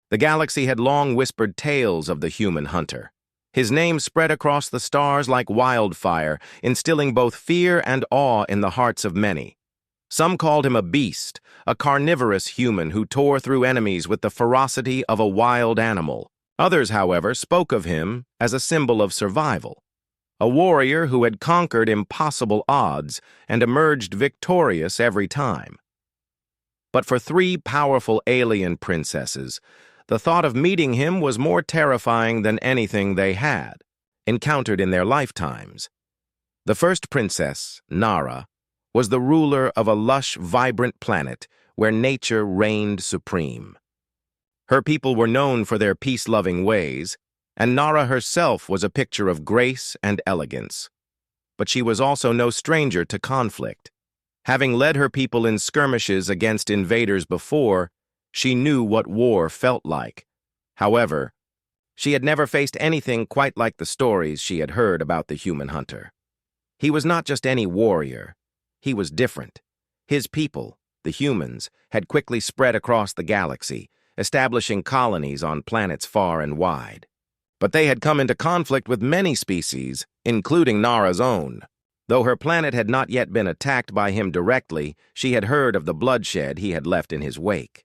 The galaxy had long whispered tales of the human hunter. His name spread across the stars like wildfire, instilling both fear and awe in the hearts of many. Some called him a beast, a carnivorous human who tore through enemies with the ferocity of a wild animal. Others, however, spoke of him as a symbol of survival, a warrior who had conquered impossible odds and emerged victorious every time. But for three powerful alien princesses, the thought of meeting him was more terrifying than anything they had encountered in their lifetimes. The first princess, Nara, was the ruler of a lush, vibrant planet where nature reigned supreme. Her people were known for their peace-loving ways, and Nara herself was a picture of grace and elegance. But she was also no stranger to conflict. Having led her people in skirmishes against invaders before, she knew what war felt like. However, she had never faced anything quite like the stories she had heard about the human hunter. He was not just any warrior. He was different. His people, the humans, had quickly spread across the galaxy, establishing colonies on planets far and wide. But they had come into conflict with many species, including Nara's own. Though her planet had not yet been attacked by him directly, she had heard of the bloodshed he had left in his wake.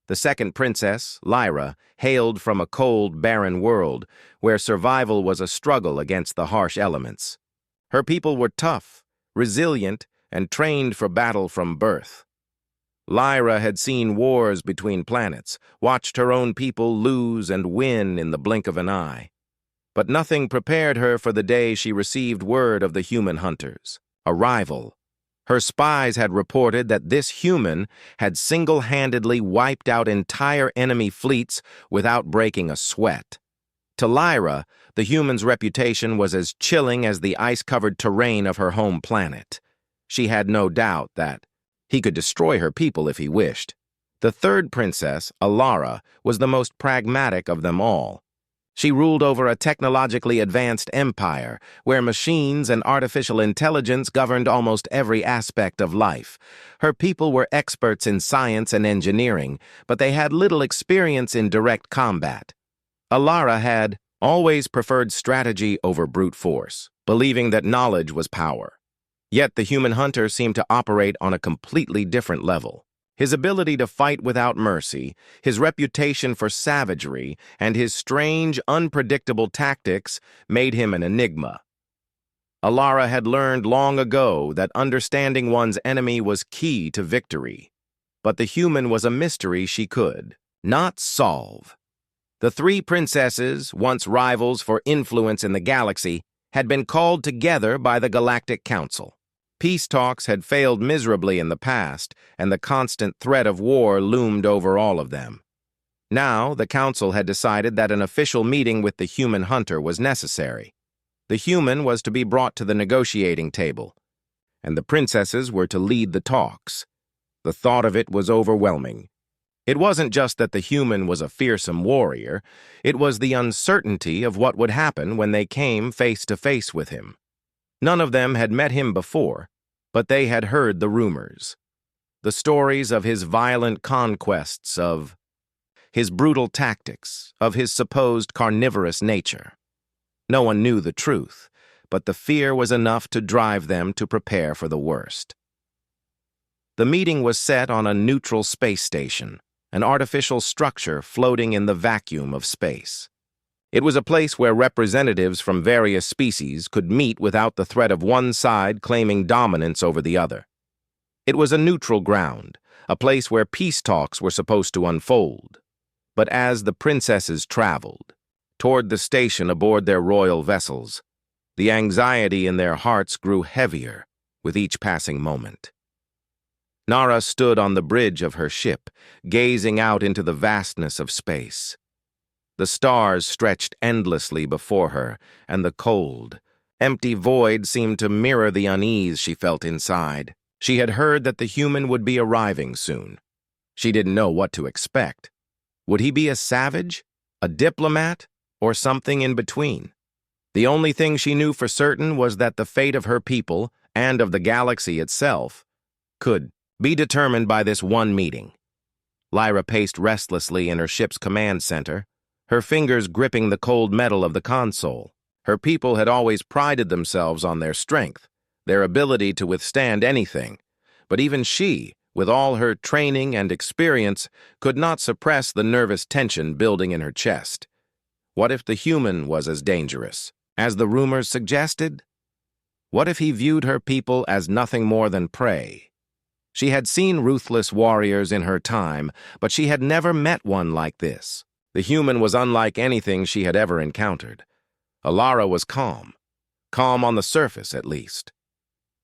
The second princess, Lyra, hailed from a cold, barren world where survival was a struggle against the harsh elements. Her people were tough, resilient, and trained for battle from birth. Lyra had seen wars between planets, watched her own people lose and win in the blink of an eye. But nothing prepared her for the day she received word of the human hunter's arrival. Her spies had reported that this human had single-handedly wiped out entire enemy fleets without breaking a sweat. To Lyra, the human's reputation was as chilling as the ice-covered terrain of her home planet. She had no doubt that he could destroy her people if he wished. The third princess, Alara, was the most pragmatic of them all. She ruled over a technologically advanced empire where machines and artificial intelligence governed almost every aspect of life. Her people were experts in science and engineering, but they had little experience in direct combat. Alara had always preferred strategy over brute force, believing that knowledge was power. Yet the human hunter seemed to operate on a completely different level. His ability to fight without mercy, his reputation for savagery, and his strange, unpredictable tactics made him an enigma. Alara had learned long ago that understanding one's enemy was key to victory. But the human was a mystery she could not solve. The three princesses, once rivals for influence in the galaxy, had been called together by the Galactic Council. Peace talks had failed miserably in the past, and the constant threat of war loomed over all of them. Now, the council had decided that an official meeting with the human hunter was necessary. The human was to be brought to the negotiating table, and the princesses were to lead the talks. The thought of it was overwhelming. It wasn't just that the human was a fearsome warrior, it was the uncertainty of what would happen when they came face to face with him. None of them had met him before, but they had heard the rumors. The stories of his violent conquests, of his brutal tactics, of his supposed carnivorous nature. No one knew the truth, but the fear was enough to drive them to prepare for the worst. The meeting was set on a neutral space station, an artificial structure floating in the vacuum of space. It was a place where representatives from various species could meet without the threat of one side claiming dominance over the other. It was a neutral ground, a place where peace talks were supposed to unfold. But as the princesses traveled toward the station aboard their royal vessels, the anxiety in their hearts grew heavier with each passing moment. Nara stood on the bridge of her ship, gazing out into the vastness of space. The stars stretched endlessly before her, and the cold, empty void seemed to mirror the unease she felt inside. She had heard that the human would be arriving soon. She didn't know what to expect. Would he be a savage, a diplomat, or something in between? The only thing she knew for certain was that the fate of her people, and of the galaxy itself, could be determined by this one meeting. Lyra paced restlessly in her ship's command center, her fingers gripping the cold metal of the console. Her people had always prided themselves on their strength, their ability to withstand anything. But even she, with all her training and experience, could not suppress the nervous tension building in her chest. What if the human was as dangerous, as the rumors suggested? What if he viewed her people as nothing more than prey? She had seen ruthless warriors in her time, but she had never met one like this. The human was unlike anything she had ever encountered. Alara was calm on the surface at least.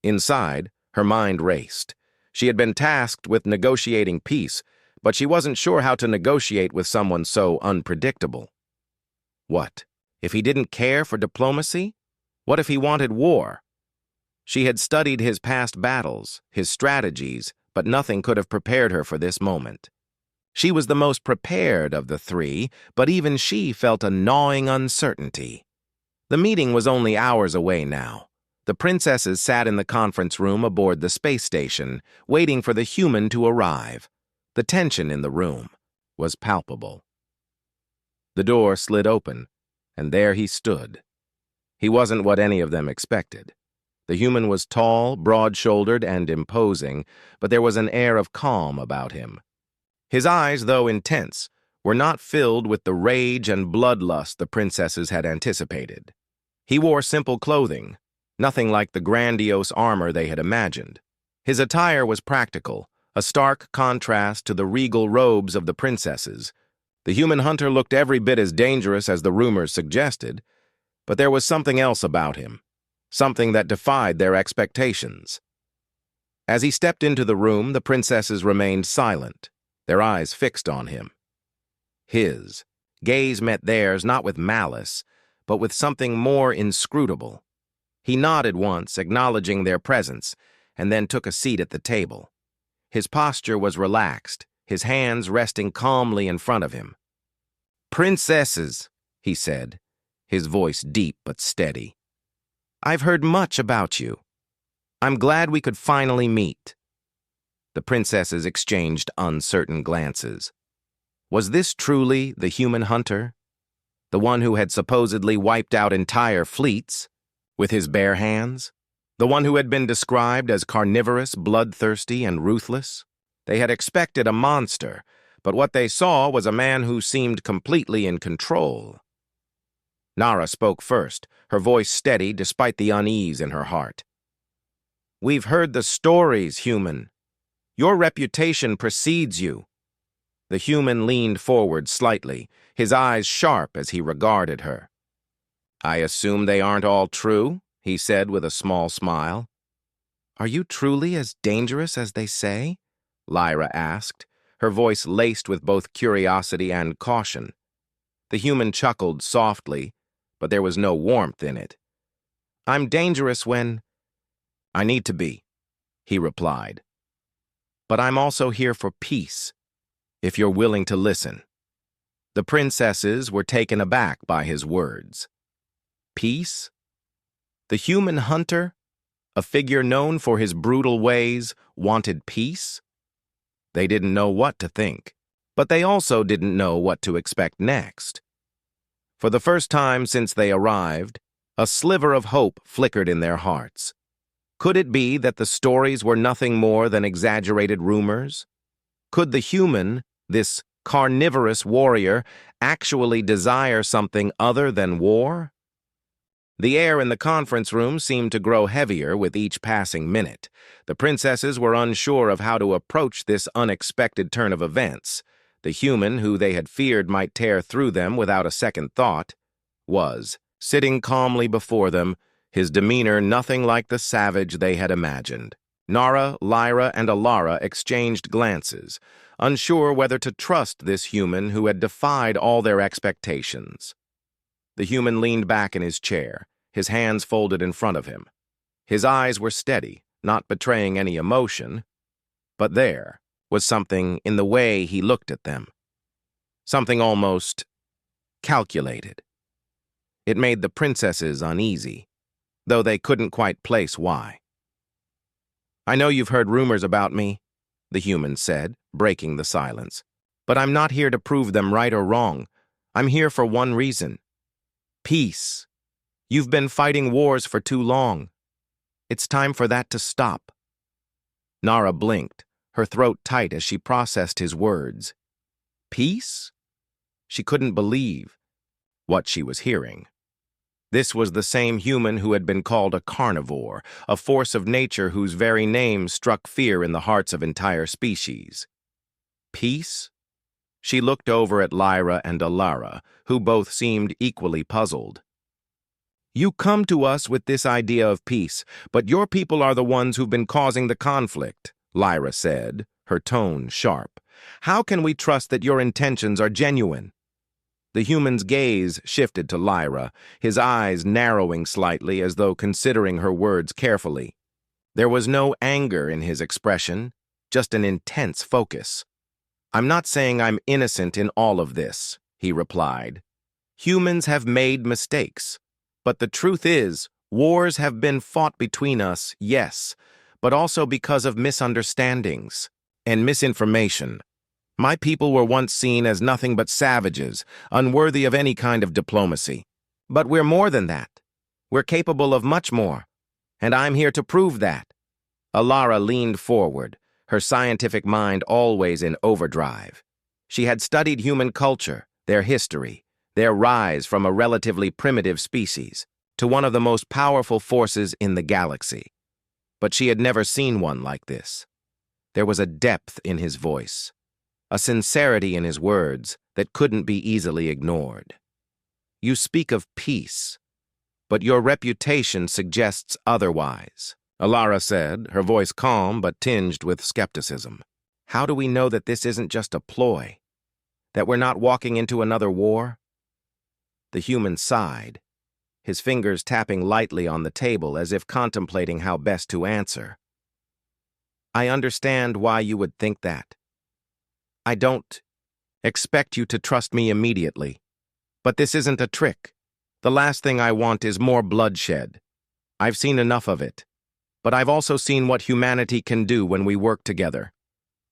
Inside, her mind raced. She had been tasked with negotiating peace, but she wasn't sure how to negotiate with someone so unpredictable. What? If he didn't care for diplomacy? What if he wanted war? She had studied his past battles, his strategies, but nothing could have prepared her for this moment. She was the most prepared of the three, but even she felt a gnawing uncertainty. The meeting was only hours away now. The princesses sat in the conference room aboard the space station, waiting for the human to arrive. The tension in the room was palpable. The door slid open, and there he stood. He wasn't what any of them expected. The human was tall, broad-shouldered, and imposing, but there was an air of calm about him. His eyes, though intense, were not filled with the rage and bloodlust the princesses had anticipated. He wore simple clothing, nothing like the grandiose armor they had imagined. His attire was practical, a stark contrast to the regal robes of the princesses. The human hunter looked every bit as dangerous as the rumors suggested, but there was something else about him, something that defied their expectations. As he stepped into the room, the princesses remained silent, their eyes fixed on him. His gaze met theirs not with malice, but with something more inscrutable. He nodded once, acknowledging their presence, and then took a seat at the table. His posture was relaxed, his hands resting calmly in front of him. "Princesses," he said, his voice deep but steady. "I've heard much about you. I'm glad we could finally meet." The princesses exchanged uncertain glances. Was this truly the human hunter? The one who had supposedly wiped out entire fleets with his bare hands? The one who had been described as carnivorous, bloodthirsty, and ruthless? They had expected a monster, but what they saw was a man who seemed completely in control. Nara spoke first, her voice steady despite the unease in her heart. "We've heard the stories, human. Your reputation precedes you." The human leaned forward slightly, his eyes sharp as he regarded her. "I assume they aren't all true," he said with a small smile. "Are you truly as dangerous as they say?" Lyra asked, her voice laced with both curiosity and caution. The human chuckled softly, but there was no warmth in it. "I'm dangerous when I need to be," he replied. "But I'm also here for peace, if you're willing to listen." The princesses were taken aback by his words. Peace? The human hunter, a figure known for his brutal ways, wanted peace? They didn't know what to think, but they also didn't know what to expect next. For the first time since they arrived, a sliver of hope flickered in their hearts. Could it be that the stories were nothing more than exaggerated rumors? Could the human, this carnivorous warrior, actually desire something other than war? The air in the conference room seemed to grow heavier with each passing minute. The princesses were unsure of how to approach this unexpected turn of events. The human, who they had feared might tear through them without a second thought, was sitting calmly before them, his demeanor nothing like the savage they had imagined. Nara, Lyra, and Alara exchanged glances, unsure whether to trust this human who had defied all their expectations. The human leaned back in his chair, his hands folded in front of him. His eyes were steady, not betraying any emotion, but there was something in the way he looked at them. Something almost calculated. It made the princesses uneasy, though they couldn't quite place why. "I know you've heard rumors about me," the human said, breaking the silence. But I'm not here to prove them right or wrong. I'm here for one reason. Peace. You've been fighting wars for too long. It's time for that to stop. Nara blinked, her throat tight as she processed his words. Peace? She couldn't believe what she was hearing. This was the same human who had been called a carnivore, a force of nature whose very name struck fear in the hearts of entire species. Peace? She looked over at Lyra and Alara, who both seemed equally puzzled. You come to us with this idea of peace, but your people are the ones who've been causing the conflict, Lyra said, her tone sharp. How can we trust that your intentions are genuine? The human's gaze shifted to Lyra, his eyes narrowing slightly as though considering her words carefully. There was no anger in his expression, just an intense focus. I'm not saying I'm innocent in all of this, he replied. Humans have made mistakes, but the truth is, wars have been fought between us, yes, but also because of misunderstandings and misinformation. My people were once seen as nothing but savages, unworthy of any kind of diplomacy. But we're more than that. We're capable of much more, and I'm here to prove that. Alara leaned forward, her scientific mind always in overdrive. She had studied human culture, their history, their rise from a relatively primitive species to one of the most powerful forces in the galaxy. But she had never seen one like this. There was a depth in his voice, a sincerity in his words that couldn't be easily ignored. You speak of peace, but your reputation suggests otherwise, Alara said, her voice calm but tinged with skepticism. How do we know that this isn't just a ploy? That we're not walking into another war? The human sighed, his fingers tapping lightly on the table as if contemplating how best to answer. I understand why you would think that. I don't expect you to trust me immediately. But this isn't a trick. The last thing I want is more bloodshed. I've seen enough of it. But I've also seen what humanity can do when we work together.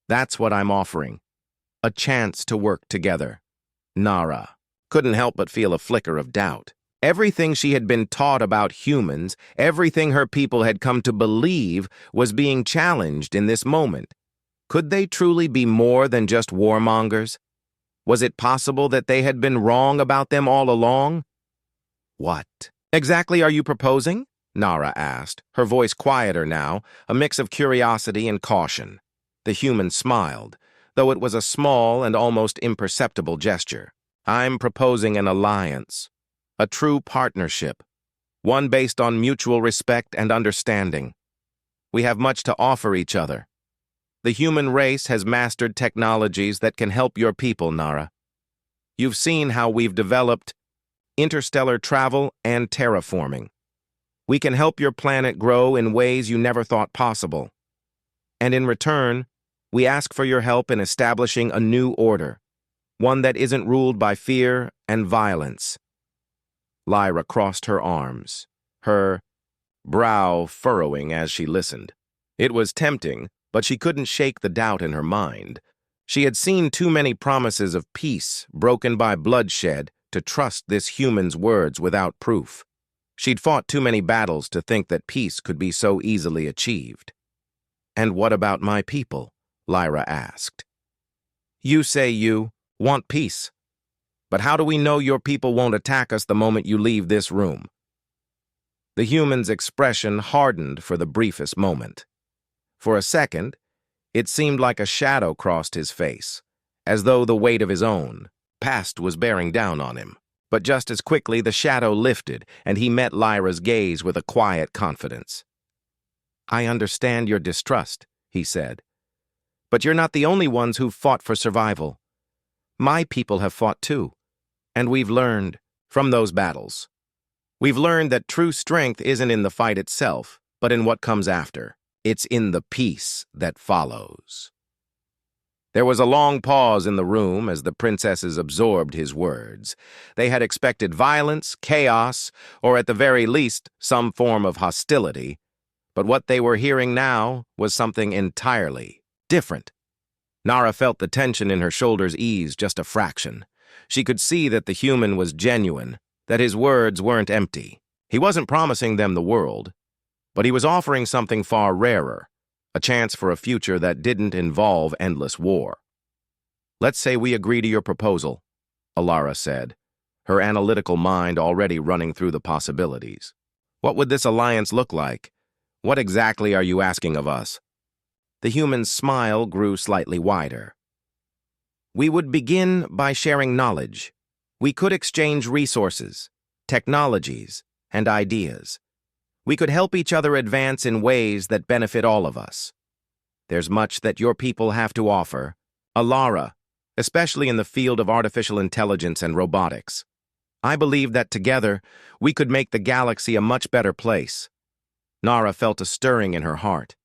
That's what I'm offering. A chance to work together. Nara couldn't help but feel a flicker of doubt. Everything she had been taught about humans, everything her people had come to believe, was being challenged in this moment. Could they truly be more than just warmongers? Was it possible that they had been wrong about them all along? What exactly are you proposing? Nara asked, her voice quieter now, a mix of curiosity and caution. The human smiled, though it was a small and almost imperceptible gesture. I'm proposing an alliance, a true partnership, one based on mutual respect and understanding. We have much to offer each other. The human race has mastered technologies that can help your people, Nara. You've seen how we've developed interstellar travel and terraforming. We can help your planet grow in ways you never thought possible. And in return, we ask for your help in establishing a new order, one that isn't ruled by fear and violence. Lyra crossed her arms, her brow furrowing as she listened. It was tempting, but she couldn't shake the doubt in her mind. She had seen too many promises of peace broken by bloodshed to trust this human's words without proof. She'd fought too many battles to think that peace could be so easily achieved. And what about my people? Lyra asked. You say you want peace. But how do we know your people won't attack us the moment you leave this room? The human's expression hardened for the briefest moment. For a second, it seemed like a shadow crossed his face, as though the weight of his own past was bearing down on him. But just as quickly, the shadow lifted, and he met Lyra's gaze with a quiet confidence. I understand your distrust, he said. But you're not the only ones who've fought for survival. My people have fought too, and we've learned from those battles. We've learned that true strength isn't in the fight itself, but in what comes after. It's in the peace that follows. There was a long pause in the room as the princesses absorbed his words. They had expected violence, chaos, or at the very least, some form of hostility. But what they were hearing now was something entirely different. Nara felt the tension in her shoulders ease just a fraction. She could see that the human was genuine, that his words weren't empty. He wasn't promising them the world, but he was offering something far rarer, a chance for a future that didn't involve endless war. "Let's say we agree to your proposal," Alara said, her analytical mind already running through the possibilities. "What would this alliance look like? What exactly are you asking of us?" The human's smile grew slightly wider. "We would begin by sharing knowledge. We could exchange resources, technologies, and ideas. We could help each other advance in ways that benefit all of us. There's much that your people have to offer, Alara, especially in the field of artificial intelligence and robotics. I believe that together, we could make the galaxy a much better place." Nara felt a stirring in her heart.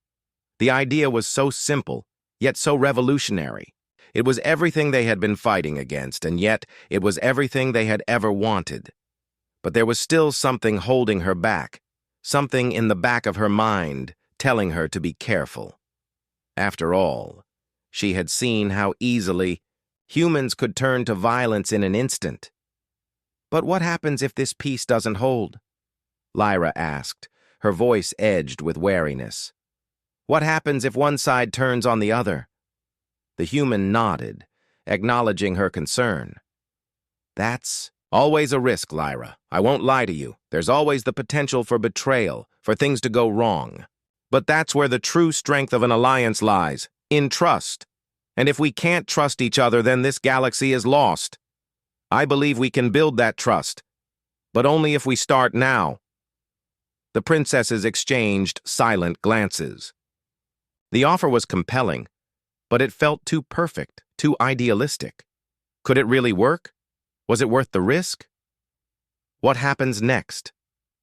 The idea was so simple, yet so revolutionary. It was everything they had been fighting against, and yet it was everything they had ever wanted. But there was still something holding her back, something in the back of her mind telling her to be careful. After all, she had seen how easily humans could turn to violence in an instant. "But what happens if this peace doesn't hold?" Lyra asked, her voice edged with wariness. "What happens if one side turns on the other?" The human nodded, acknowledging her concern. "That's always a risk, Lyra. I won't lie to you. There's always the potential for betrayal, for things to go wrong. But that's where the true strength of an alliance lies, in trust. And if we can't trust each other, then this galaxy is lost. I believe we can build that trust, but only if we start now." The princesses exchanged silent glances. The offer was compelling, but it felt too perfect, too idealistic. Could it really work? Was it worth the risk? "What happens next?"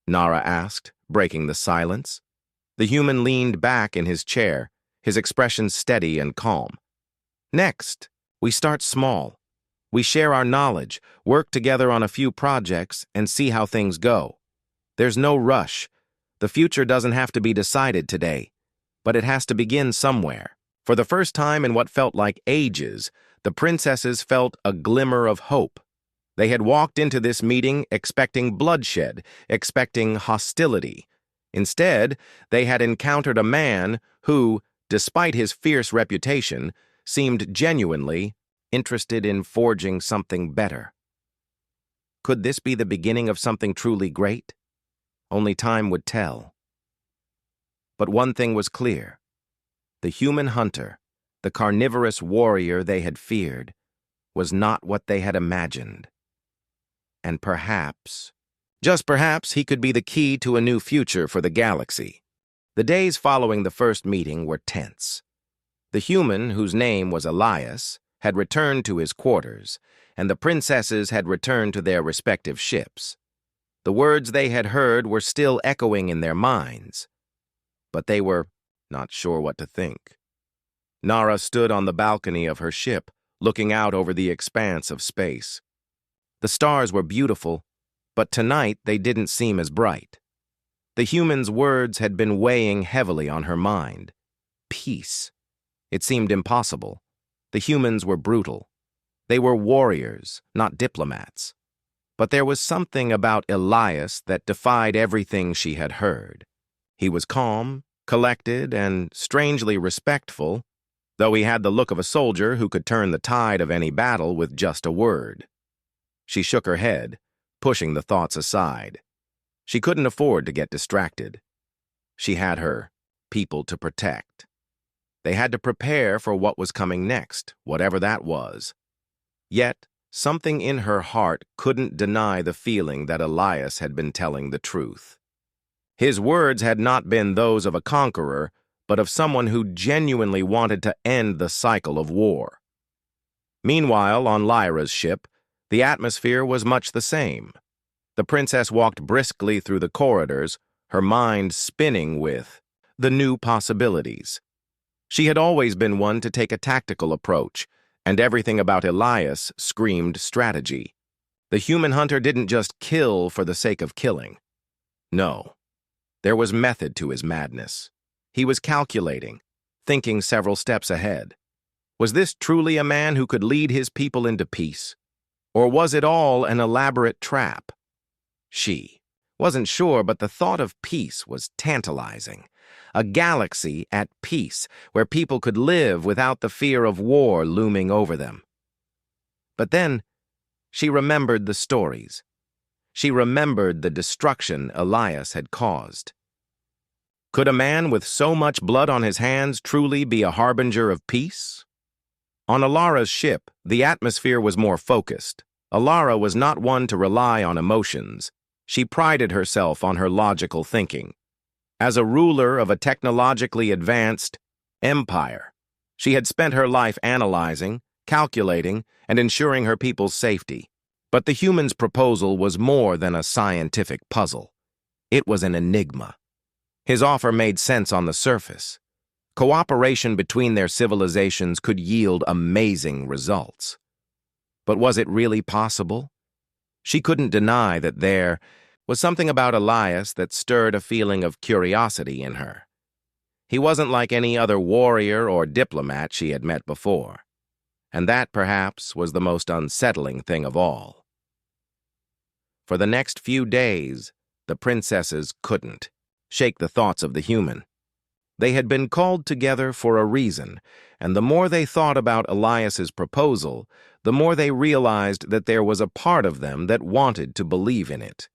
Nara asked, breaking the silence. The human leaned back in his chair, his expression steady and calm. "Next, we start small. We share our knowledge, work together on a few projects, and see how things go. There's no rush. The future doesn't have to be decided today, but it has to begin somewhere." For the first time in what felt like ages, the princesses felt a glimmer of hope. They had walked into this meeting expecting bloodshed, expecting hostility. Instead, they had encountered a man who, despite his fierce reputation, seemed genuinely interested in forging something better. Could this be the beginning of something truly great? Only time would tell. But one thing was clear. The human hunter, the carnivorous warrior they had feared, was not what they had imagined. And perhaps, just perhaps, he could be the key to a new future for the galaxy. The days following the first meeting were tense. The human, whose name was Elias, had returned to his quarters, and the princesses had returned to their respective ships. The words they had heard were still echoing in their minds, but they were not sure what to think. Nara stood on the balcony of her ship, looking out over the expanse of space. The stars were beautiful, but tonight they didn't seem as bright. The human's words had been weighing heavily on her mind. Peace. It seemed impossible. The humans were brutal. They were warriors, not diplomats. But there was something about Elias that defied everything she had heard. He was calm, collected, and strangely respectful, though he had the look of a soldier who could turn the tide of any battle with just a word. She shook her head, pushing the thoughts aside. She couldn't afford to get distracted. She had her people to protect. They had to prepare for what was coming next, whatever that was. Yet, something in her heart couldn't deny the feeling that Elias had been telling the truth. His words had not been those of a conqueror, but of someone who genuinely wanted to end the cycle of war. Meanwhile, on Lyra's ship, the atmosphere was much the same. The princess walked briskly through the corridors, her mind spinning with the new possibilities. She had always been one to take a tactical approach, and everything about Elias screamed strategy. The human hunter didn't just kill for the sake of killing. No, there was method to his madness. He was calculating, thinking several steps ahead. Was this truly a man who could lead his people into peace? Or was it all an elaborate trap? She wasn't sure, but the thought of peace was tantalizing. A galaxy at peace, where people could live without the fear of war looming over them. But then, she remembered the stories. She remembered the destruction Elias had caused. Could a man with so much blood on his hands truly be a harbinger of peace? On Alara's ship, the atmosphere was more focused. Alara was not one to rely on emotions. She prided herself on her logical thinking. As a ruler of a technologically advanced empire, she had spent her life analyzing, calculating, and ensuring her people's safety. But the human's proposal was more than a scientific puzzle. It was an enigma. His offer made sense on the surface. Cooperation between their civilizations could yield amazing results. But was it really possible? She couldn't deny that there was something about Elias that stirred a feeling of curiosity in her. He wasn't like any other warrior or diplomat she had met before. And that, perhaps, was the most unsettling thing of all. For the next few days, the princesses couldn't shake the thoughts of the human. They had been called together for a reason, and the more they thought about Elias's proposal, the more they realized that there was a part of them that wanted to believe in it.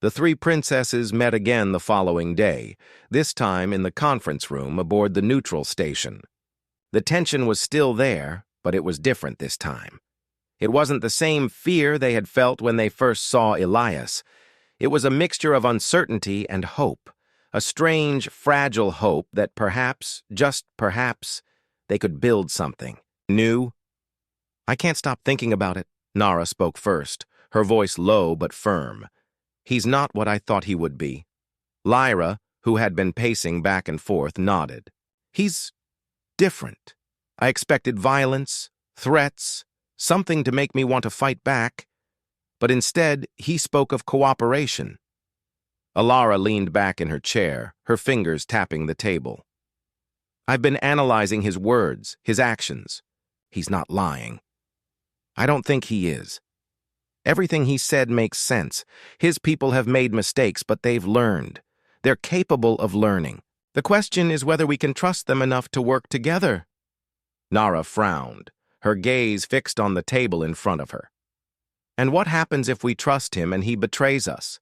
The three princesses met again the following day, this time in the conference room aboard the neutral station. The tension was still there, but it was different this time. It wasn't the same fear they had felt when they first saw Elias. It was a mixture of uncertainty and hope, a strange, fragile hope that perhaps, just perhaps, they could build something new. "I can't stop thinking about it," Nara spoke first, her voice low but firm. "He's not what I thought he would be." Lyra, who had been pacing back and forth, nodded. "He's different. I expected violence, threats, something to make me want to fight back. But instead, he spoke of cooperation." Alara leaned back in her chair, her fingers tapping the table. "I've been analyzing his words, his actions. He's not lying. I don't think he is. Everything he said makes sense. His people have made mistakes, but they've learned. They're capable of learning. The question is whether we can trust them enough to work together." Nara frowned, her gaze fixed on the table in front of her. "And what happens if we trust him and he betrays us?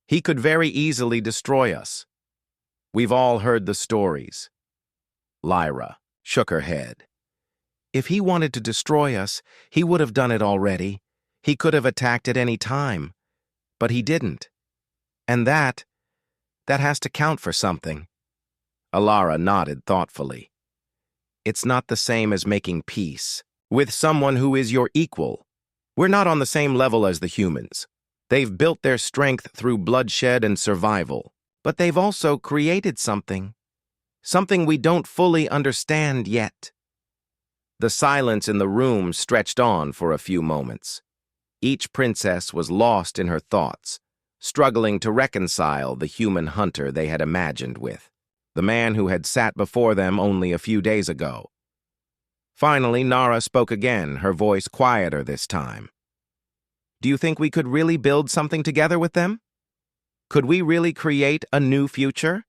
He could very easily destroy us. We've all heard the stories." Lyra shook her head. "If he wanted to destroy us, he would have done it already. He could have attacked at any time. But he didn't. And that has to count for something." Alara nodded thoughtfully. "It's not the same as making peace with someone who is your equal. We're not on the same level as the humans. They've built their strength through bloodshed and survival, but they've also created something we don't fully understand yet." The silence in the room stretched on for a few moments. Each princess was lost in her thoughts, struggling to reconcile the human hunter they had imagined with, the man who had sat before them only a few days ago. Finally, Nara spoke again, her voice quieter this time. "Do you think we could really build something together with them? Could we really create a new future?"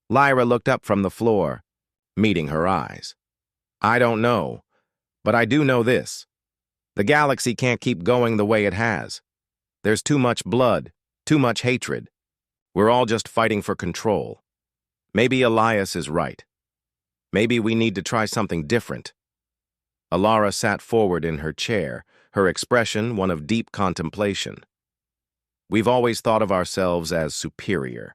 Lyra looked up from the floor, meeting her eyes. "I don't know, but I do know this. The galaxy can't keep going the way it has. There's too much blood, too much hatred. We're all just fighting for control. Maybe Elias is right. Maybe we need to try something different." Alara sat forward in her chair, her expression one of deep contemplation. "We've always thought of ourselves as superior.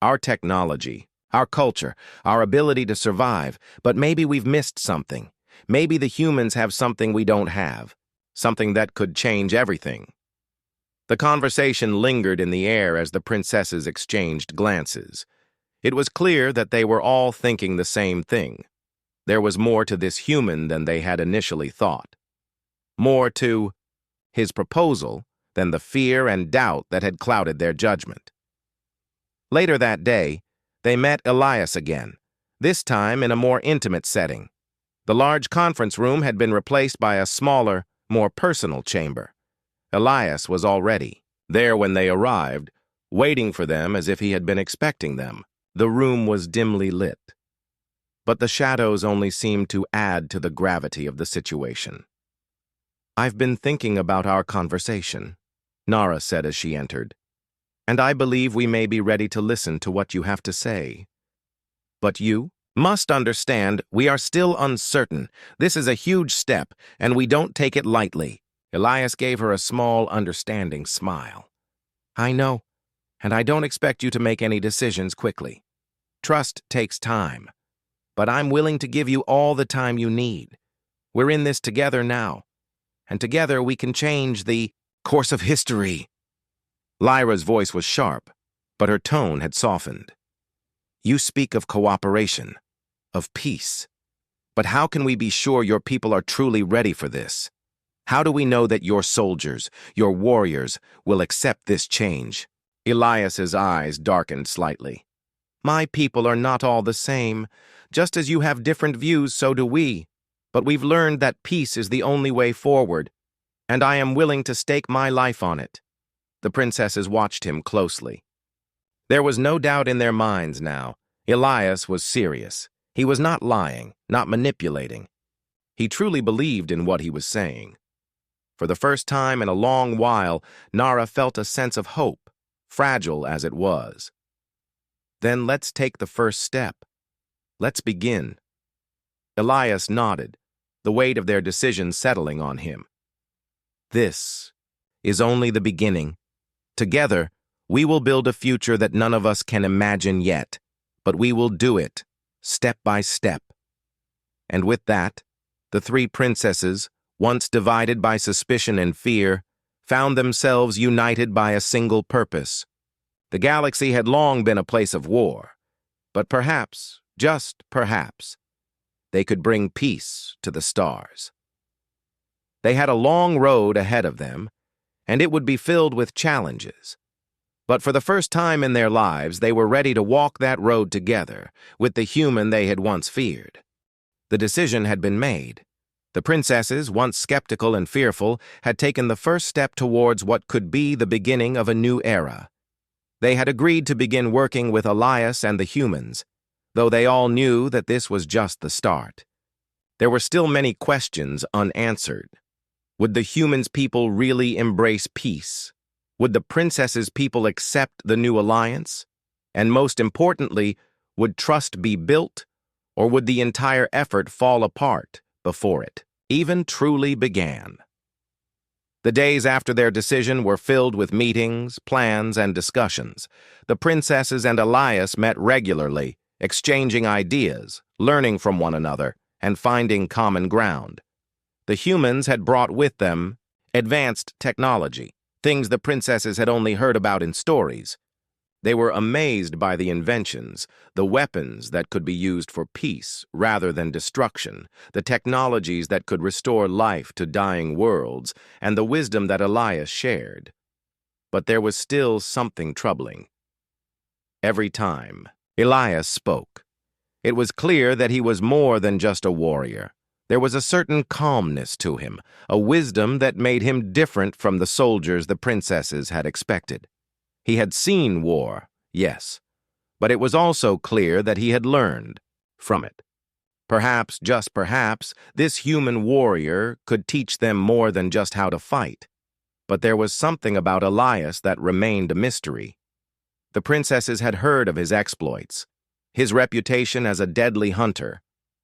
Our technology, our culture, our ability to survive, but maybe we've missed something. Maybe the humans have something we don't have, something that could change everything." The conversation lingered in the air as the princesses exchanged glances. It was clear that they were all thinking the same thing. There was more to this human than they had initially thought. More to his proposal than the fear and doubt that had clouded their judgment. Later that day, they met Elias again, this time in a more intimate setting. The large conference room had been replaced by a smaller, more personal chamber. Elias was already there when they arrived, waiting for them as if he had been expecting them. The room was dimly lit, but the shadows only seemed to add to the gravity of the situation. "I've been thinking about our conversation," Nara said as she entered, "and I believe we may be ready to listen to what you have to say. But you must understand we are still uncertain. This is a huge step, and we don't take it lightly." Elias gave her a small, understanding smile. "I know, and I don't expect you to make any decisions quickly. Trust takes time, but I'm willing to give you all the time you need. We're in this together now, and together we can change the course of history." Lyra's voice was sharp, but her tone had softened. "You speak of cooperation, of peace. But how can we be sure your people are truly ready for this? How do we know that your soldiers, your warriors, will accept this change?" Elias's eyes darkened slightly. "My people are not all the same. Just as you have different views, so do we. But we've learned that peace is the only way forward, and I am willing to stake my life on it." The princesses watched him closely. There was no doubt in their minds now. Elias was serious. He was not lying, not manipulating. He truly believed in what he was saying. For the first time in a long while, Nara felt a sense of hope, fragile as it was. "Then let's take the first step. Let's begin." Elias nodded, the weight of their decision settling on him. "This is only the beginning. Together, we will build a future that none of us can imagine yet, but we will do it, step by step." And with that, the three princesses, once divided by suspicion and fear, found themselves united by a single purpose. The galaxy had long been a place of war, but perhaps, just perhaps, they could bring peace to the stars. They had a long road ahead of them, and it would be filled with challenges. But for the first time in their lives, they were ready to walk that road together with the human they had once feared. The decision had been made. The princesses, once skeptical and fearful, had taken the first step towards what could be the beginning of a new era. They had agreed to begin working with Elias and the humans, though they all knew that this was just the start. There were still many questions unanswered. Would the humans' people really embrace peace? Would the princesses' people accept the new alliance? And most importantly, would trust be built, or would the entire effort fall apart before it even truly began? The days after their decision were filled with meetings, plans, and discussions. The princesses and Elias met regularly, exchanging ideas, learning from one another, and finding common ground. The humans had brought with them advanced technology, things the princesses had only heard about in stories. They were amazed by the inventions, the weapons that could be used for peace rather than destruction, the technologies that could restore life to dying worlds, and the wisdom that Elias shared. But there was still something troubling. Every time Elias spoke, it was clear that he was more than just a warrior. There was a certain calmness to him, a wisdom that made him different from the soldiers the princesses had expected. He had seen war, yes, but it was also clear that he had learned from it. Perhaps, just perhaps, this human warrior could teach them more than just how to fight. But there was something about Elias that remained a mystery. The princesses had heard of his exploits, his reputation as a deadly hunter,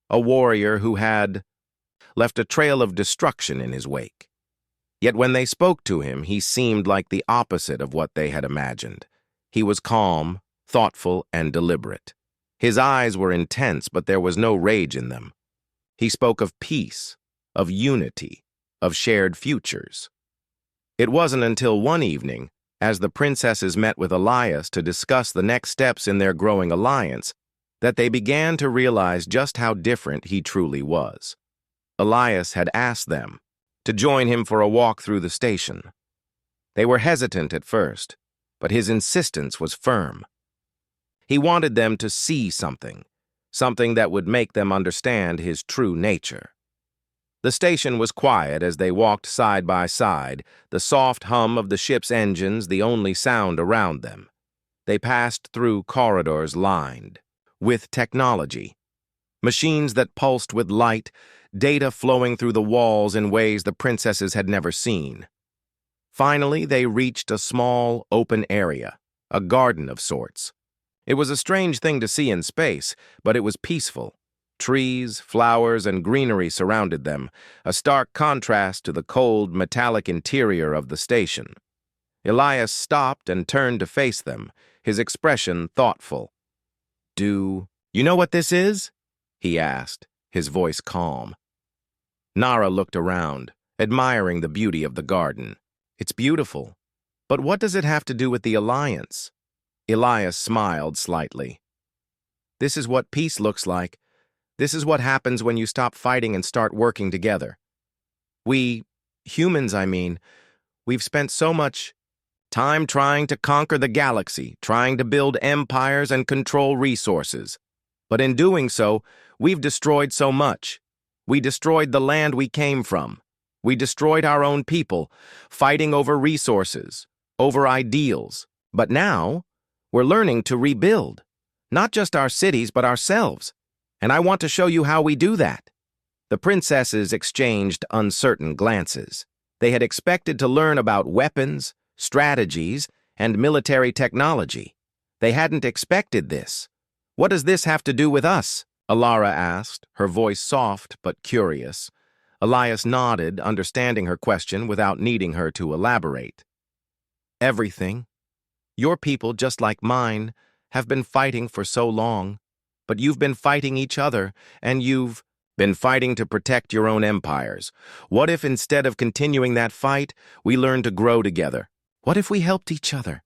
a warrior who had left a trail of destruction in his wake. Yet when they spoke to him, he seemed like the opposite of what they had imagined. He was calm, thoughtful, and deliberate. His eyes were intense, but there was no rage in them. He spoke of peace, of unity, of shared futures. It wasn't until one evening, as the princesses met with Elias to discuss the next steps in their growing alliance, that they began to realize just how different he truly was. Elias had asked them to join him for a walk through the station. They were hesitant at first, but his insistence was firm. He wanted them to see something, something that would make them understand his true nature. The station was quiet as they walked side by side, the soft hum of the ship's engines the only sound around them. They passed through corridors lined with technology, machines that pulsed with light, data flowing through the walls in ways the princesses had never seen. Finally, they reached a small, open area, a garden of sorts. It was a strange thing to see in space, but it was peaceful. Trees, flowers, and greenery surrounded them, a stark contrast to the cold, metallic interior of the station. Elias stopped and turned to face them, his expression thoughtful. "Do you know what this is?" he asked, his voice calm. Nara looked around, admiring the beauty of the garden. "It's beautiful, but what does it have to do with the Alliance?" Elias smiled slightly. "This is what peace looks like. This is what happens when you stop fighting and start working together. We, humans, we've spent so much time trying to conquer the galaxy, trying to build empires and control resources. But in doing so, we've destroyed so much. We destroyed the land we came from. We destroyed our own people, fighting over resources, over ideals. But now, we're learning to rebuild, not just our cities, but ourselves. And I want to show you how we do that." The princesses exchanged uncertain glances. They had expected to learn about weapons, strategies, and military technology. They hadn't expected this. "What does this have to do with us?" Alara asked, her voice soft but curious. Elias nodded, understanding her question without needing her to elaborate. "Everything. Your people, just like mine, have been fighting for so long. But you've been fighting each other, and you've been fighting to protect your own empires. What if instead of continuing that fight, we learned to grow together? What if we helped each other?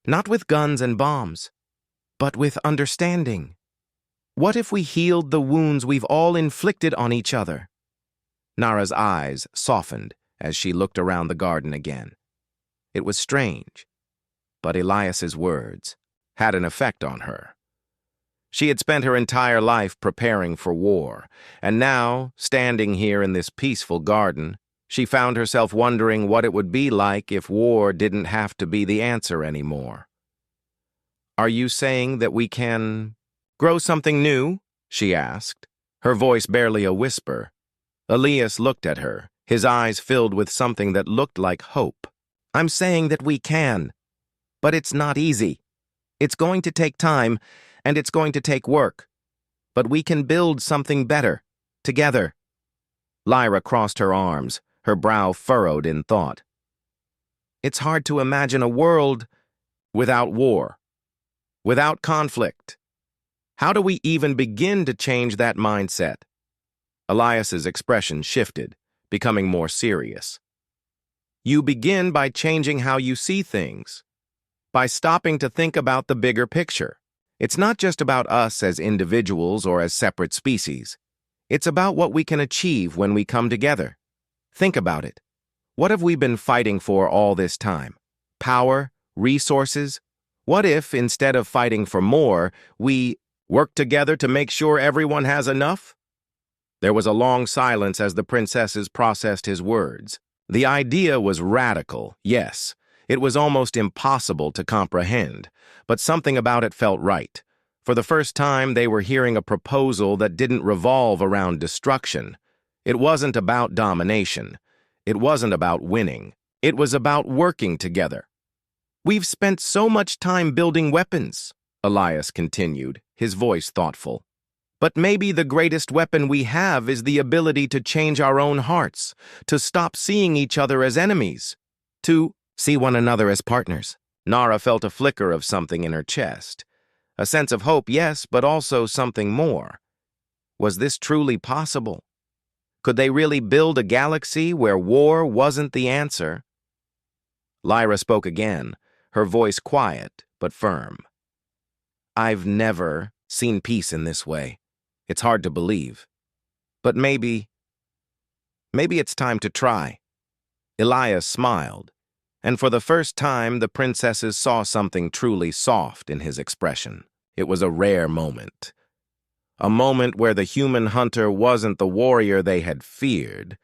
Not with guns and bombs, but with understanding. What if we healed the wounds we've all inflicted on each other?" Nara's eyes softened as she looked around the garden again. It was strange, but Elias's words had an effect on her. She had spent her entire life preparing for war, and now, standing here in this peaceful garden, she found herself wondering what it would be like if war didn't have to be the answer anymore. "Are you saying that we can grow something new?" she asked, her voice barely a whisper. Elias looked at her, his eyes filled with something that looked like hope. "I'm saying that we can, but it's not easy. It's going to take time, and it's going to take work. But we can build something better, together." Lyra crossed her arms, her brow furrowed in thought. "It's hard to imagine a world without war, without conflict. How do we even begin to change that mindset?" Elias's expression shifted, becoming more serious. "You begin by changing how you see things, by stopping to think about the bigger picture. It's not just about us as individuals or as separate species. It's about what we can achieve when we come together. Think about it. What have we been fighting for all this time? Power? Resources? What if, instead of fighting for more, we work together to make sure everyone has enough?" There was a long silence as the princesses processed his words. The idea was radical, yes. It was almost impossible to comprehend, but something about it felt right. For the first time, they were hearing a proposal that didn't revolve around destruction. It wasn't about domination. It wasn't about winning. It was about working together. "We've spent so much time building weapons," Elias continued, his voice thoughtful. "But maybe the greatest weapon we have is the ability to change our own hearts, to stop seeing each other as enemies, to see one another as partners." Nara felt a flicker of something in her chest. A sense of hope, yes, but also something more. Was this truly possible? Could they really build a galaxy where war wasn't the answer? Lyra spoke again, her voice quiet but firm. "I've never seen peace in this way. It's hard to believe. But maybe it's time to try." Elias smiled, and for the first time the princesses saw something truly soft in his expression. It was a rare moment. A moment where the human hunter wasn't the warrior they had feared,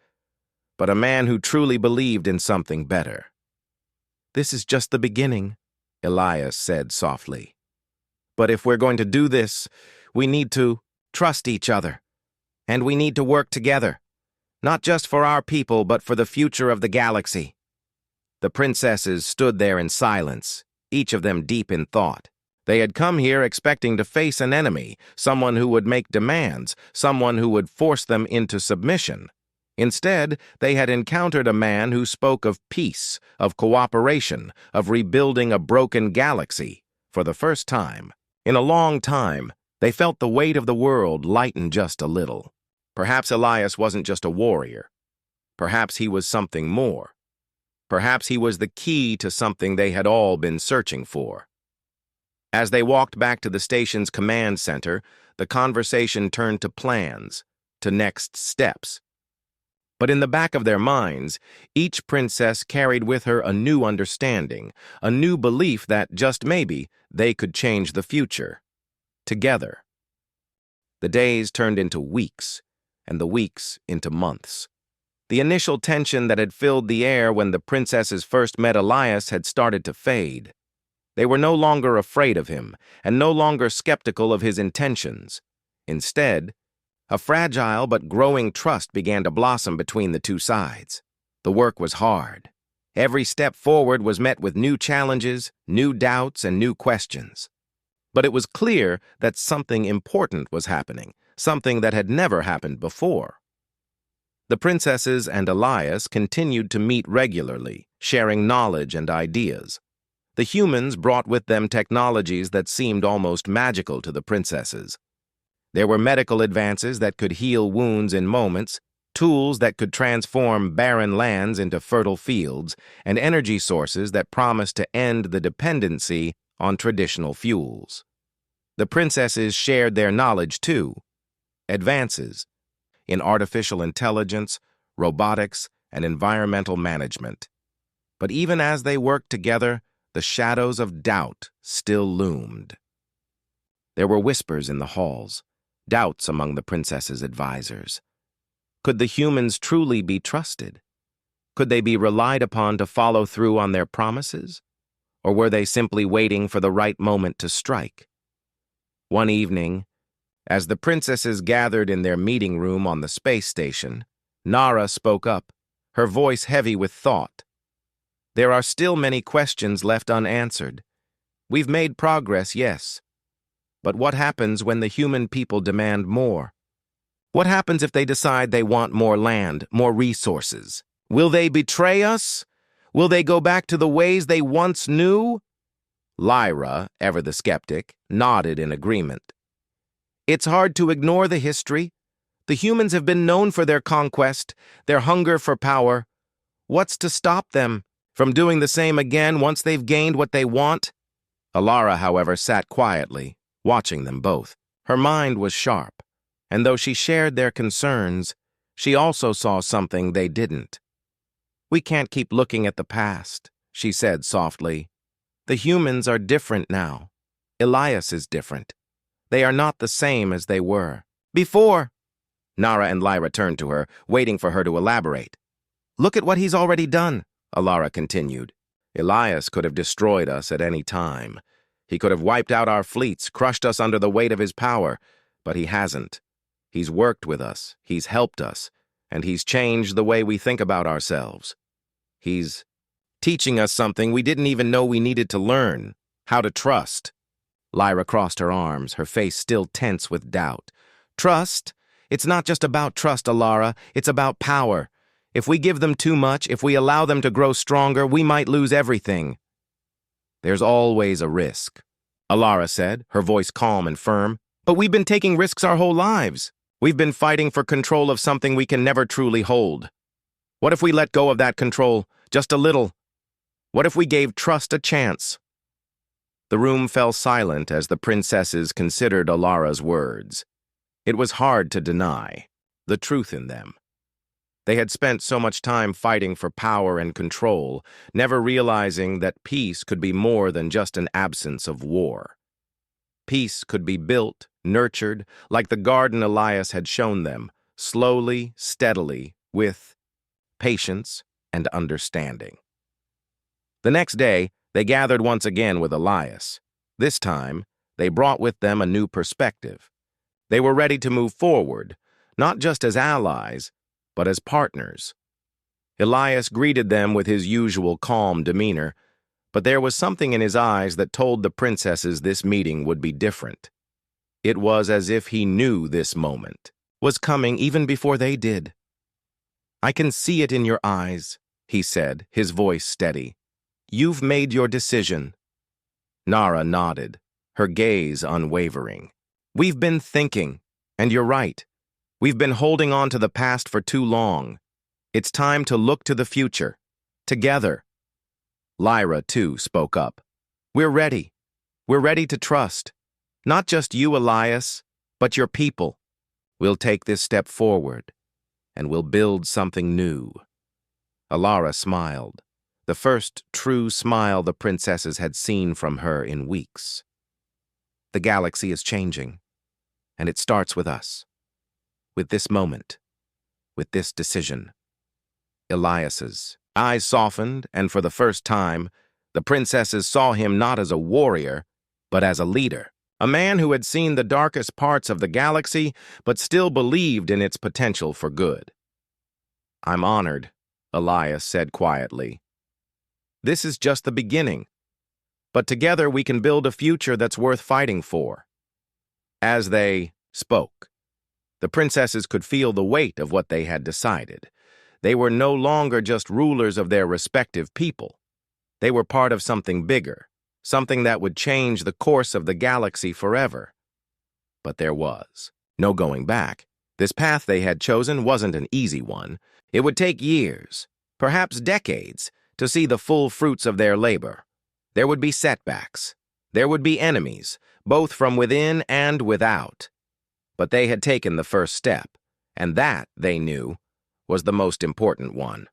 but a man who truly believed in something better. "This is just the beginning," Elias said softly. "But if we're going to do this, we need to trust each other. And we need to work together, not just for our people, but for the future of the galaxy." The princesses stood there in silence, each of them deep in thought. They had come here expecting to face an enemy, someone who would make demands, someone who would force them into submission. Instead, they had encountered a man who spoke of peace, of cooperation, of rebuilding a broken galaxy. For the first time, in a long time, they felt the weight of the world lighten just a little. Perhaps Elias wasn't just a warrior. Perhaps he was something more. Perhaps he was the key to something they had all been searching for. As they walked back to the station's command center, the conversation turned to plans, to next steps. But in the back of their minds, each princess carried with her a new understanding, a new belief that, just maybe, they could change the future. Together. The days turned into weeks, and the weeks into months. The initial tension that had filled the air when the princesses first met Elias had started to fade. They were no longer afraid of him, and no longer skeptical of his intentions. Instead, a fragile but growing trust began to blossom between the two sides. The work was hard. Every step forward was met with new challenges, new doubts, and new questions. But it was clear that something important was happening, something that had never happened before. The princesses and Elias continued to meet regularly, sharing knowledge and ideas. The humans brought with them technologies that seemed almost magical to the princesses. There were medical advances that could heal wounds in moments, tools that could transform barren lands into fertile fields, and energy sources that promised to end the dependency on traditional fuels. The princesses shared their knowledge too. Advances in artificial intelligence, robotics, and environmental management. But even as they worked together, the shadows of doubt still loomed. There were whispers in the halls, doubts among the princesses' advisors. Could the humans truly be trusted? Could they be relied upon to follow through on their promises? Or were they simply waiting for the right moment to strike? One evening, as the princesses gathered in their meeting room on the space station, Nara spoke up, her voice heavy with thought. "There are still many questions left unanswered. We've made progress, yes. But what happens when the human people demand more? What happens if they decide they want more land, more resources? Will they betray us? Will they go back to the ways they once knew?" Lyra, ever the skeptic, nodded in agreement. "It's hard to ignore the history. The humans have been known for their conquest, their hunger for power. What's to stop them from doing the same again once they've gained what they want?" Alara, however, sat quietly, watching them both. Her mind was sharp, and though she shared their concerns, she also saw something they didn't. "We can't keep looking at the past," she said softly. "The humans are different now. Elias is different. They are not the same as they were before." Nara and Lyra turned to her, waiting for her to elaborate. "Look at what he's already done," Alara continued. "Elias could have destroyed us at any time. He could have wiped out our fleets, crushed us under the weight of his power, but he hasn't. He's worked with us, he's helped us, and he's changed the way we think about ourselves. He's teaching us something we didn't even know we needed to learn, how to trust." Lyra crossed her arms, her face still tense with doubt. "Trust? It's not just about trust, Alara. It's about power. If we give them too much, if we allow them to grow stronger, we might lose everything." "There's always a risk," Alara said, her voice calm and firm. "But we've been taking risks our whole lives. We've been fighting for control of something we can never truly hold. What if we let go of that control, just a little? What if we gave trust a chance?" The room fell silent as the princesses considered Alara's words. It was hard to deny the truth in them. They had spent so much time fighting for power and control, never realizing that peace could be more than just an absence of war. Peace could be built, nurtured, like the garden Elias had shown them, slowly, steadily, with patience and understanding. The next day, they gathered once again with Elias. This time, they brought with them a new perspective. They were ready to move forward, not just as allies, but as partners. Elias greeted them with his usual calm demeanor, but there was something in his eyes that told the princesses this meeting would be different. It was as if he knew this moment was coming even before they did. "I can see it in your eyes," he said, his voice steady. "You've made your decision." Nara nodded, her gaze unwavering. "We've been thinking, and you're right. We've been holding on to the past for too long. It's time to look to the future, together." Lyra, too, spoke up. "We're ready. We're ready to trust. Not just you, Elias, but your people. We'll take this step forward, and we'll build something new." Alara smiled, the first true smile the princesses had seen from her in weeks. "The galaxy is changing, and it starts with us. With this moment, with this decision." Elias's eyes softened, and for the first time, the princesses saw him not as a warrior, but as a leader. A man who had seen the darkest parts of the galaxy, but still believed in its potential for good. "I'm honored," Elias said quietly. "This is just the beginning, but together we can build a future that's worth fighting for." As they spoke, the princesses could feel the weight of what they had decided. They were no longer just rulers of their respective people. They were part of something bigger, something that would change the course of the galaxy forever. But there was no going back. This path they had chosen wasn't an easy one. It would take years, perhaps decades, to see the full fruits of their labor. There would be setbacks. There would be enemies, both from within and without. But they had taken the first step, and that, they knew, was the most important one.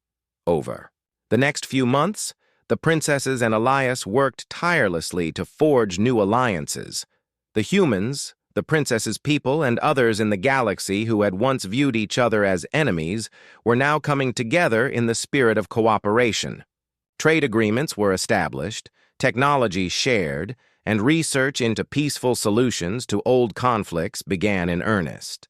Over the next few months, the princesses and Elias worked tirelessly to forge new alliances. The humans, the princesses' people, and others in the galaxy who had once viewed each other as enemies were now coming together in the spirit of cooperation. Trade agreements were established, technology shared, and research into peaceful solutions to old conflicts began in earnest.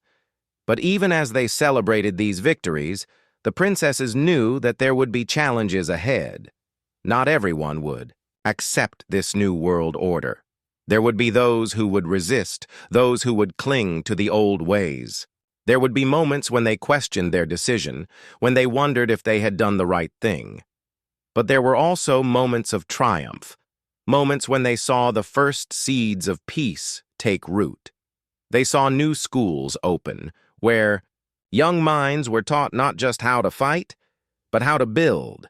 But even as they celebrated these victories, the princesses knew that there would be challenges ahead. Not everyone would accept this new world order. There would be those who would resist, those who would cling to the old ways. There would be moments when they questioned their decision, when they wondered if they had done the right thing. But there were also moments of triumph, moments when they saw the first seeds of peace take root. They saw new schools open, where young minds were taught not just how to fight, but how to build.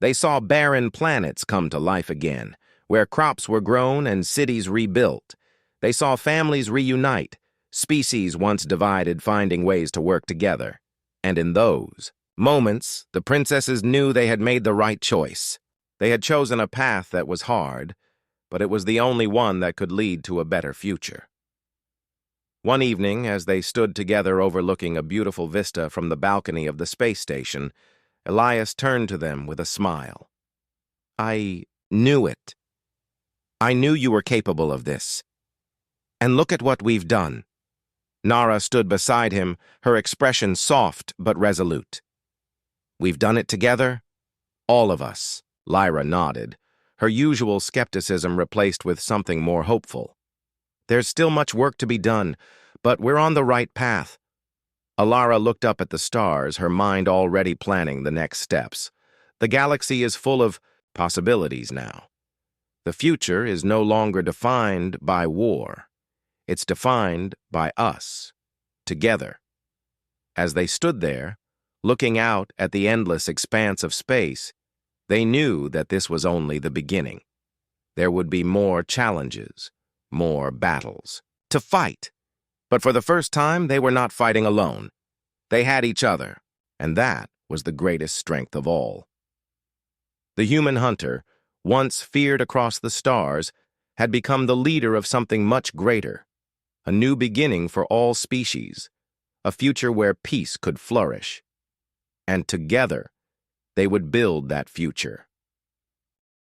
They saw barren planets come to life again, where crops were grown and cities rebuilt. They saw families reunite, species once divided finding ways to work together. And in those moments, the princesses knew they had made the right choice. They had chosen a path that was hard, but it was the only one that could lead to a better future. One evening, as they stood together overlooking a beautiful vista from the balcony of the space station, Elias turned to them with a smile. "I knew it. I knew you were capable of this. And look at what we've done." Nara stood beside him, her expression soft but resolute. "We've done it together, all of us." Lyra nodded, her usual skepticism replaced with something more hopeful. "There's still much work to be done, but we're on the right path." Alara looked up at the stars, her mind already planning the next steps. The galaxy is full of possibilities now. The future is no longer defined by war. It's defined by us, together. As they stood there, looking out at the endless expanse of space, they knew that this was only the beginning. There would be more challenges, more battles to fight. But for the first time, they were not fighting alone. They had each other, and that was the greatest strength of all. The human hunter, once feared across the stars, had become the leader of something much greater. a new beginning for all species, a future where peace could flourish. And together, they would build that future.